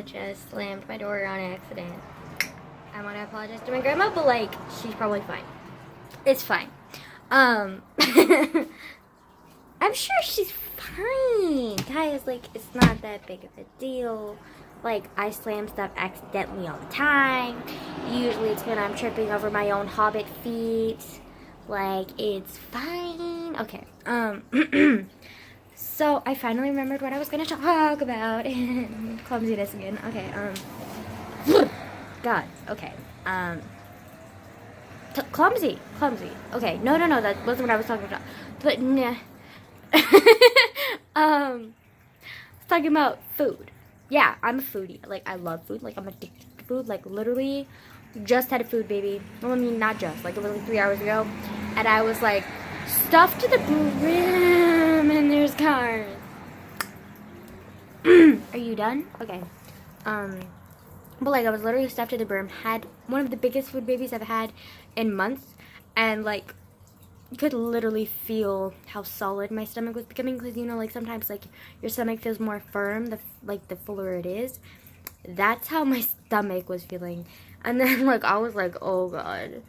Just slammed my door on accident. I want to apologize to my grandma, but like, she's probably fine. It's fine. I'm sure she's fine. Guys, like, it's not that big of a deal. Like, I slam stuff accidentally all the time. Usually it's when I'm tripping over my own hobbit feet. Like, it's fine. Okay, so I finally remembered what I was gonna talk about. Clumsiness again. Okay, God, okay, clumsy. Okay, no, that wasn't what I was talking about. But, nah. I was talking about food. Yeah, I'm a foodie. Like, I love food. Like, I'm addicted to food. Like, literally, just had a food baby. Well, I mean, not just. Like, it was like 3 hours ago. And I was, like, stuffed to the brim. And there's cars. Are you done? Okay. But, like, I was literally stuffed to the brim. Had one of the biggest food babies I've had in months. And, like, you could literally feel how solid my stomach was becoming, because, you know, like, sometimes, like, your stomach feels more firm, the fuller it is. That's how my stomach was feeling. And then, like, I was like, oh, God,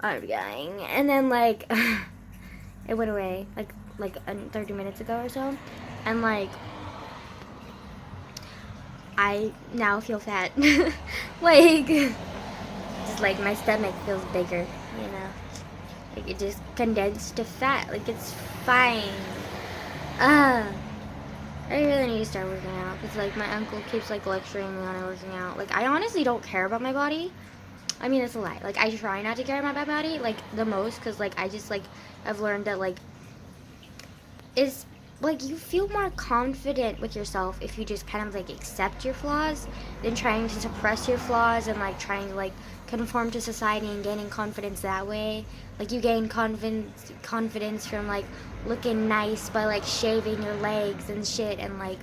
I'm dying. And then, like, it went away, like 30 minutes ago or so. And, like, I now feel fat. Like, just, like, my stomach feels bigger, you know. Like, it just condensed to fat. Like, it's fine. I really need to start working out. Because, like, my uncle keeps, like, lecturing me on working out. Like, I honestly don't care about my body. I mean, it's a lie. Like, I try not to care about my body, like, the most. Because, like, I just, like, I've learned that, like, it's, like, you feel more confident with yourself if you just kind of, like, accept your flaws than trying to suppress your flaws and, like, trying to, like, conform to society and gaining confidence that way. Like, you gain confidence from, like, looking nice by, like, shaving your legs and shit, and, like,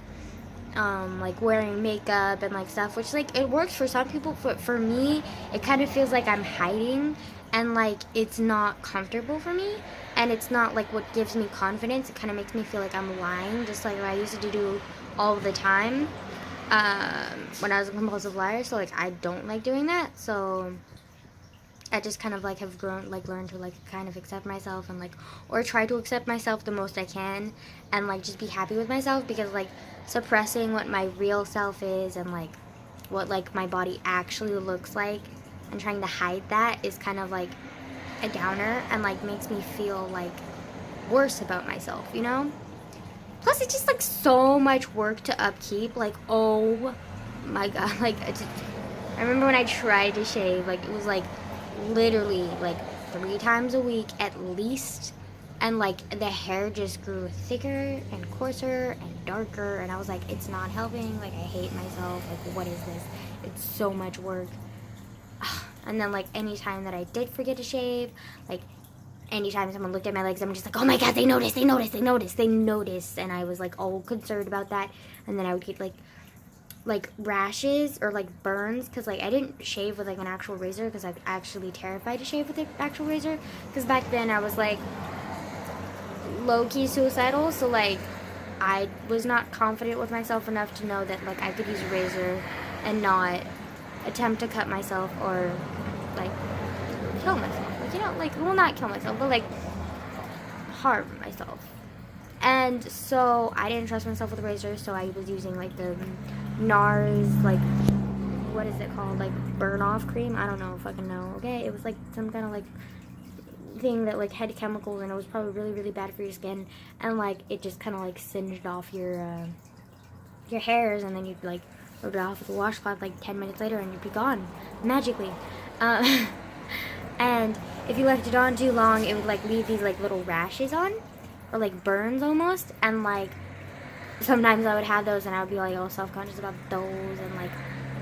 wearing makeup and, like, stuff, which, like, it works for some people. For me, it kind of feels like I'm hiding, and, like, it's not comfortable for me, and it's not, like, what gives me confidence. It kind of makes me feel like I'm lying, just like I used to do all the time. When I was a compulsive liar, so, like, I don't like doing that, so I just kind of, like, have grown, like, learned to, like, kind of accept myself and, like, or try to accept myself the most I can, and, like, just be happy with myself, because, like, suppressing what my real self is and, like, what, like, my body actually looks like and trying to hide that is kind of, like, a downer, and, like, makes me feel, like, worse about myself, you know? Plus, it's just, like, so much work to upkeep. Like, oh my God. Like, I remember when I tried to shave, like, it was, like, literally, like, 3 times a week at least. And, like, the hair just grew thicker and coarser and darker. And I was like, it's not helping. Like, I hate myself. Like, what is this? It's so much work. And then, like, any time that I did forget to shave, like, anytime someone looked at my legs, I'm just like, oh my God, they noticed. And I was, like, all concerned about that. And then I would get, like rashes or, like, burns, because, like, I didn't shave with, like, an actual razor, because I'm actually terrified to shave with an actual razor, because back then I was, like, low-key suicidal, so, like, I was not confident with myself enough to know that, like, I could use a razor and not attempt to cut myself or, like, kill myself. Like, you know, like, well, not kill myself, but, like, harm myself. And so I didn't trust myself with a razor, so I was using, like, the NARS, like, what is it called? Like, burn-off cream? I don't know, fucking know, okay? It was, like, some kind of, like, thing that, like, had chemicals, and it was probably really, really bad for your skin. And, like, it just kind of, like, singed off your hairs, and then you'd, like, rub it off with a washcloth, like, 10 minutes later, and you'd be gone, magically. And if you left it on too long, it would, like, leave these, like, little rashes on, or, like, burns almost, and, like, sometimes I would have those, and I would be, like, all self-conscious about those, and, like,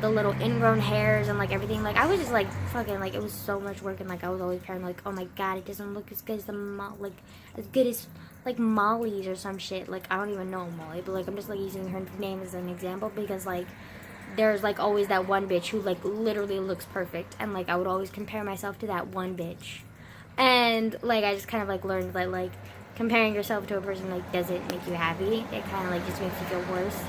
the little ingrown hairs, and, like, everything. Like, I was just, like, fucking, like, it was so much work, and, like, I was always paranoid, like, oh my God, it doesn't look as good as as good as, like, Molly's or some shit. Like, I don't even know Molly, but, like, I'm just, like, using her name as an example, because, like, there's, like, always that one bitch who, like, literally looks perfect, and, like, I would always compare myself to that one bitch, and, like, I just kind of, like, learned that, like, comparing yourself to a person, like, doesn't make you happy. It kind of, like, just makes you feel worse.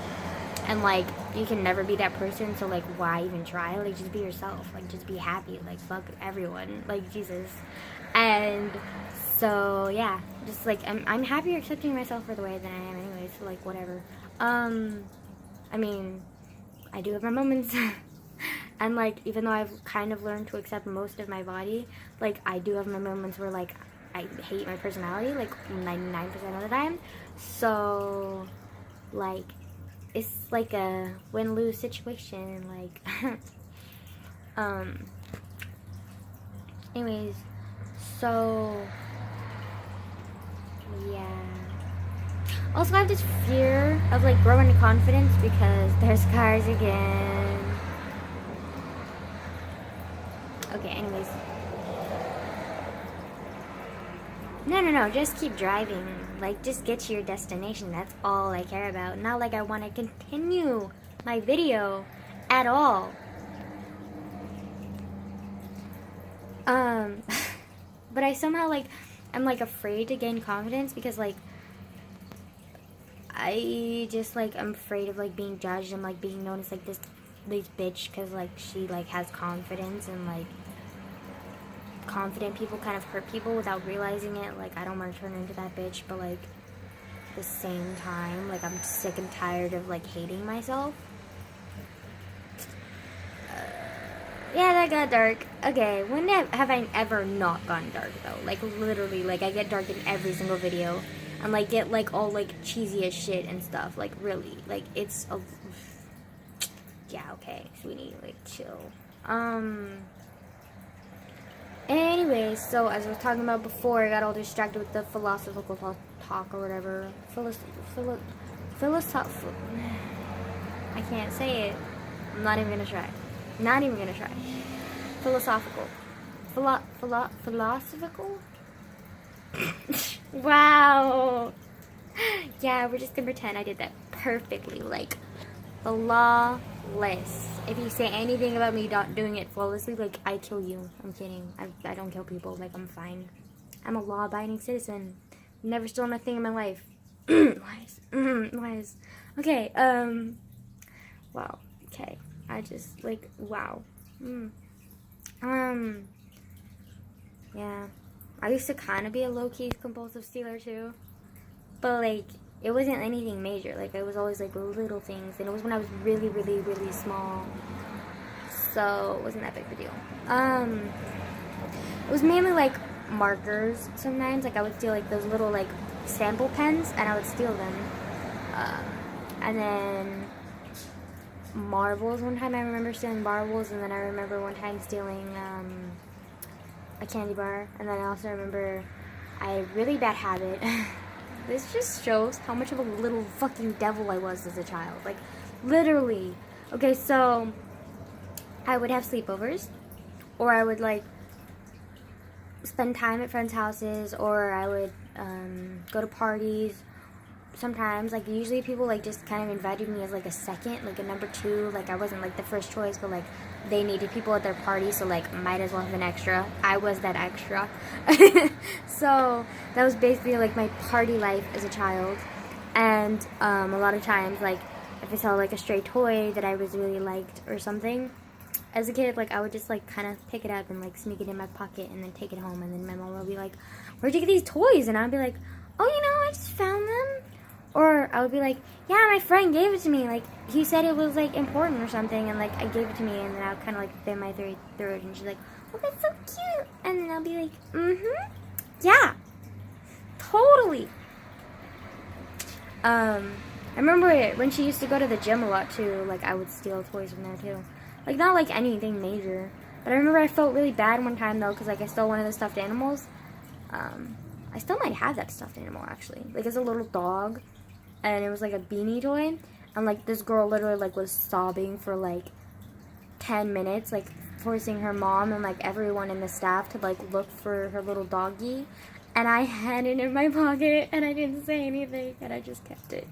And, like, you can never be that person, so, like, why even try? Like, just be yourself. Like, just be happy. Like, fuck everyone. Like, Jesus. And so, yeah. Just, like, I'm happier accepting myself for the way that I am anyway, so, like, whatever. I mean, I do have my moments. And, like, even though I've kind of learned to accept most of my body, like, I do have my moments where, like, I hate my personality, like, 99% of the time. So, like, it's like a win-lose situation, like, anyways, so, yeah. Also, I have this fear of, like, growing confidence because there's cars again. Okay, anyways. No, just keep driving. Like, just get to your destination. That's all I care about. Not like I want to continue my video at all. But I somehow, like, I'm, like, afraid to gain confidence because, like, I just, like, I'm afraid of, like, being judged and, like, being known as, like, this bitch because, like, she, like, has confidence and, like, confident people kind of hurt people without realizing it. Like, I don't want to turn into that bitch, but, like, at the same time, like, I'm sick and tired of, like, hating myself. Yeah, that got dark. Okay, when have I ever not gone dark, though? Like, literally, like, I get dark in every single video. And, like, get, like, all, like, cheesy as shit and stuff. Like, really. Like, it's a... Yeah, okay, sweetie, like, chill. Anyways, so, as I was talking about before, I got all distracted with the philosophical talk or whatever. Philosophical... I can't say it. I'm not even gonna try. Not even gonna try. Philosophical. Philosophical? Wow. Yeah, we're just gonna pretend I did that perfectly. Like, flawless. If you say anything about me not doing it flawlessly, like, I kill you. I'm kidding. I don't kill people. Like, I'm fine. I'm a law-abiding citizen. Never stolen a thing in my life. Lies. Lies. Okay, wow. Okay. I just, like, wow. Yeah. I used to kind of be a low-key compulsive stealer, too. But, like, it wasn't anything major. Like, it was always, like, little things. And it was when I was really, really, really small. So, it wasn't that big of a deal. It was mainly, like, markers sometimes. Like, I would steal, like, those little, like, sample pens. And I would steal them. And then... marbles. One time I remember stealing marbles, and then I remember one time stealing a candy bar, and then I also remember I had a really bad habit. This just shows how much of a little fucking devil I was as a child. Like, literally. Okay, so I would have sleepovers, or I would, like, spend time at friends' houses, or I would go to parties. Sometimes, like, usually people, like, just kind of invited me as, like, a second, like, a number two. Like, I wasn't, like, the first choice, but, like, they needed people at their party, so, like, might as well have an extra. I was that extra. So, that was basically, like, my party life as a child. And a lot of times, like, if I saw, like, a stray toy that I really liked or something, as a kid, like, I would just, like, kind of pick it up and, like, sneak it in my pocket and then take it home. And then my mom would be like, where'd you get these toys? And I'd be like, oh, you know, I just found them. Or I would be like, yeah, my friend gave it to me. Like, he said it was, like, important or something. And, like, I gave it to me. And then I would kind of, like, bend my throat. And she's like, oh, that's so cute. And then I'll be like, yeah. Totally. I remember when she used to go to the gym a lot, too. Like, I would steal toys from there, too. Like, not, like, anything major. But I remember I felt really bad one time, though. Because, like, I stole one of the stuffed animals. I still might have that stuffed animal, actually. Like, it's a little dog. And it was, like, a beanie toy. And, like, this girl literally, like, was sobbing for, like, 10 minutes. Like, forcing her mom and, like, everyone in the staff to, like, look for her little doggy. And I had it in my pocket. And I didn't say anything. And I just kept it.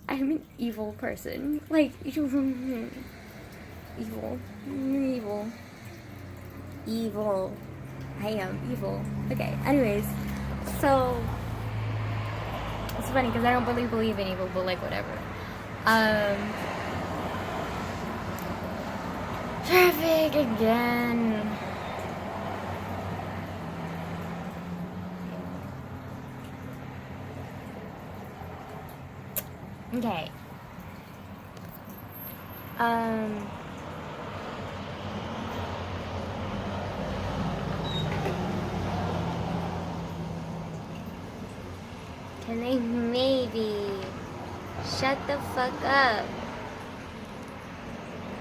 I'm an evil person. Like, evil. Evil. I am evil. Okay, anyways. So, It's funny because I don't really believe in evil, but like whatever. Traffic again. Okay. Can they maybe shut the fuck up?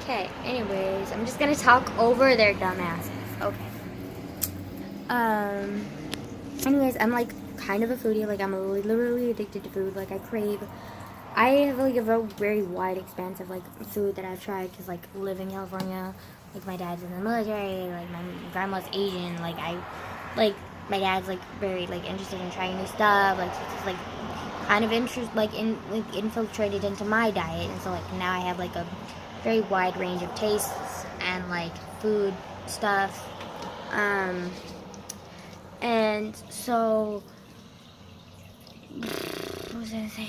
Okay, anyways, I'm just gonna talk over their dumbasses. Okay. Anyways, I'm like kind of a foodie. Like, I'm literally addicted to food. Like, I have like a very wide expanse of like food that I've tried. Cause like, live in California. Like, my dad's in the military. Like, my grandma's Asian. Like, my dad's like very like interested in trying new stuff. Like, he's just like kind of infiltrated into my diet. And so like now I have like a very wide range of tastes and like food stuff. And so what was I gonna say?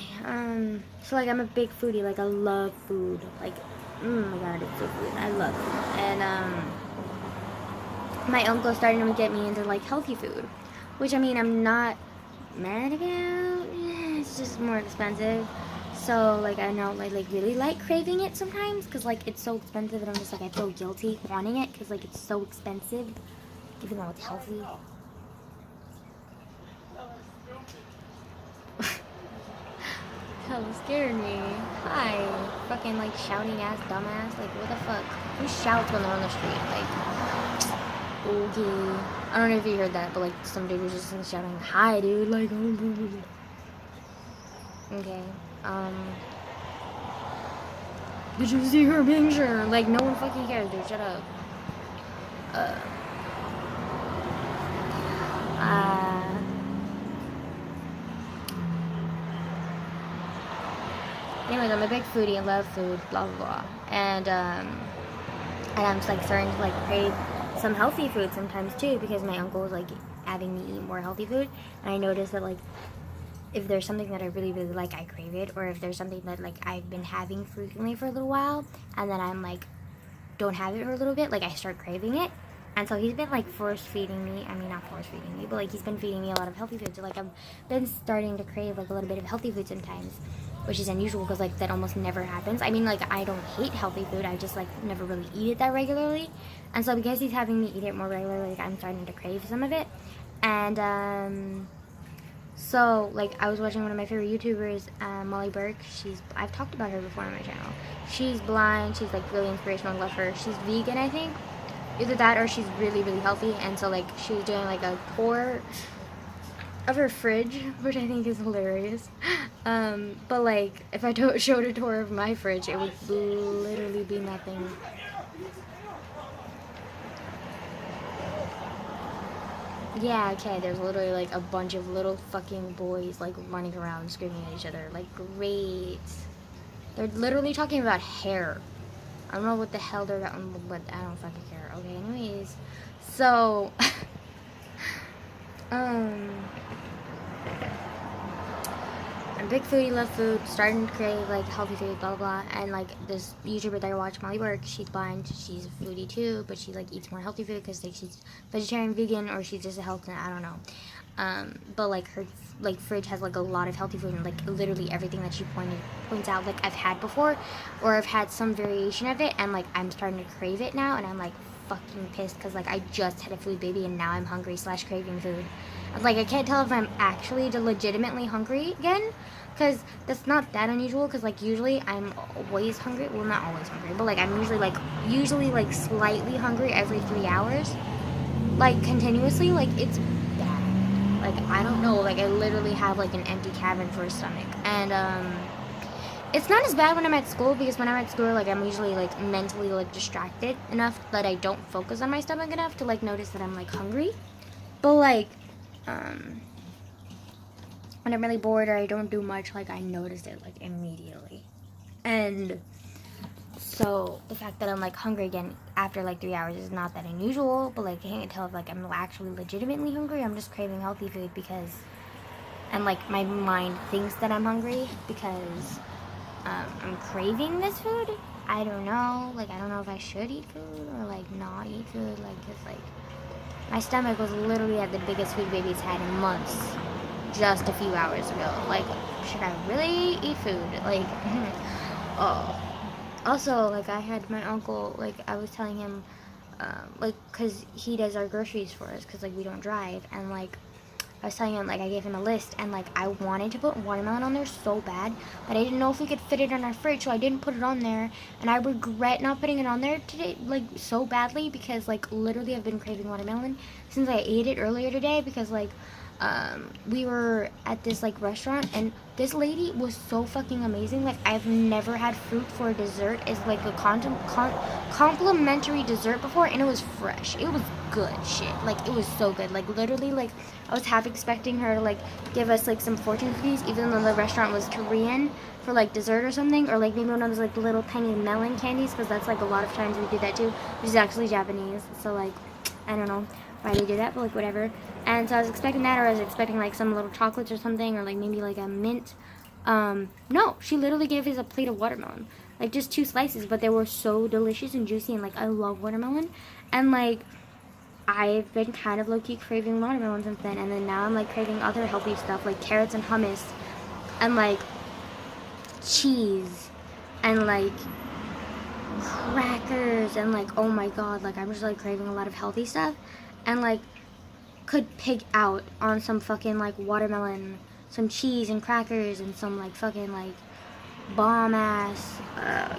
So like I'm a big foodie. Like, I love food. Like, oh my god, it's so good. I love it. And my uncle's starting to get me into like healthy food, which I mean I'm not mad about. It's just more expensive. So like I know I like really like craving it sometimes because like it's so expensive and I'm just like I feel guilty wanting it because like it's so expensive, even though it's healthy. Hell, scared me. Hi, fucking like shouting ass dumbass. Like, what the fuck? Who shouts when they're on the street? Like, okay. I don't know if you heard that, but like some dude was just shouting, "Hi, dude!" Like, okay. Did you see her picture? Like, no one fucking cares, dude. Shut up. Anyways, I'm a big foodie and love food, blah blah blah. And I'm just like starting to like crave some healthy food sometimes too because my uncle was like having me eat more healthy food, and I noticed that like if there's something that I really really like, I crave it, or if there's something that like I've been having frequently for a little while and then I'm like don't have it for a little bit, like I start craving it. And so he's been like force feeding me, I mean not force feeding me, but like he's been feeding me a lot of healthy food. So like I've been starting to crave like a little bit of healthy food sometimes, which is unusual because like that almost never happens. I mean, like I don't hate healthy food, I just like never really eat it that regularly. And so because he's having me eat it more regularly, like I'm starting to crave some of it. And so like I was watching one of my favorite YouTubers, Molly Burke. I've talked about her before on my channel. She's blind, she's like really inspirational, I love her. She's vegan, I think. Either that or she's really really healthy. And so like she was doing like a tour of her fridge, which I think is hilarious. But like if I showed a tour of my fridge, it would literally be nothing. Yeah, okay, there's literally like a bunch of little fucking boys like running around screaming at each other. Like, great. They're literally talking about hair. I don't know what the hell they're about, but I don't fucking care. Okay, anyways. So I'm a big foodie, love food, starting to crave like healthy food, blah blah blah. And like this YouTuber that I watch, Molly Burke, she's blind, she's a foodie too, but she like eats more healthy food because like she's vegetarian, vegan, or she's just a health nut, I don't know. But like her like fridge has like a lot of healthy food, and like literally everything that she points out like I've had before, or I've had some variation of it, and like I'm starting to crave it now, and I'm like fucking pissed because like I just had a food baby and now I'm hungry / craving food. Like I can't tell if I'm actually legitimately hungry again, because that's not that unusual, because like usually I'm always hungry, well not always hungry, but like I'm usually like slightly hungry every 3 hours, like continuously. Like it's bad. Like I don't know, like I literally have like an empty cabin for a stomach. And it's not as bad when I'm at school, because when I'm at school, like I'm usually like mentally like distracted enough that I don't focus on my stomach enough to like notice that I'm like hungry. But like when I'm really bored or I don't do much, like I notice it like immediately. And so the fact that I'm like hungry again after like 3 hours is not that unusual, but like I can't tell if like I'm actually legitimately hungry. I'm just craving healthy food because and like my mind thinks that I'm hungry because I'm craving this food. I don't know. Like, I don't know if I should eat food or like not eat food. Like, cause like my stomach was literally at the biggest food baby's had in months just a few hours ago. Like, should I really eat food? Like, oh. Also, like, I had my uncle, like, I was telling him, like, because he does our groceries for us, because, like, we don't drive, and, like, I was telling him, like, I gave him a list, and, like, I wanted to put watermelon on there so bad, but I didn't know if we could fit it on our fridge, so I didn't put it on there, and I regret not putting it on there today, like, so badly, because, like, literally I've been craving watermelon since I ate it earlier today, because, like, we were at this like restaurant, and this lady was so fucking amazing. Like, I've never had fruit for a dessert as like a complimentary dessert before, and it was fresh. It was good shit. Like, it was so good. Like, literally, like, I was half expecting her to like give us like some fortune cookies, even though the restaurant was Korean, for like dessert or something, or like maybe one of those like little tiny melon candies, because that's like a lot of times we do that too, which is actually Japanese. So like, I don't know why they do that, but like whatever. And so I was expecting that, or I was expecting like some little chocolates or something, or like maybe like a mint. No, she literally gave us a plate of watermelon, like just 2 slices, but they were so delicious and juicy, and like I love watermelon, and like I've been kind of low-key craving watermelon since then, and then now I'm like craving other healthy stuff like carrots and hummus, and like cheese, and like crackers, and like, oh my god, like I'm just like craving a lot of healthy stuff, and like could pig out on some fucking like watermelon, some cheese and crackers, and some like fucking like bomb ass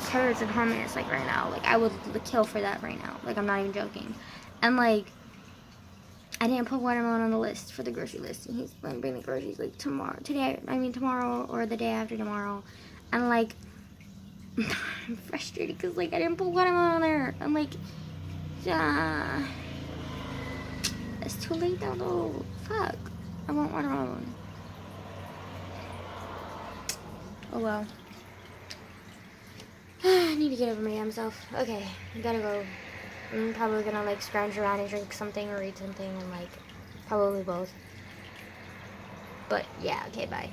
carrots and hummus like right now. Like, I would kill for that right now. Like, I'm not even joking. And like, I didn't put watermelon on the list for the grocery list, and he's gonna bring the groceries like tomorrow, tomorrow or the day after tomorrow, and like I'm frustrated because like I didn't put watermelon on there. I'm like, yeah. It's too late now though. Fuck. I want watermelon. Oh well. I need to get over my damn self. Okay, I gotta go. I'm probably gonna like scrounge around and drink something or eat something, and like probably both. But yeah, okay, bye.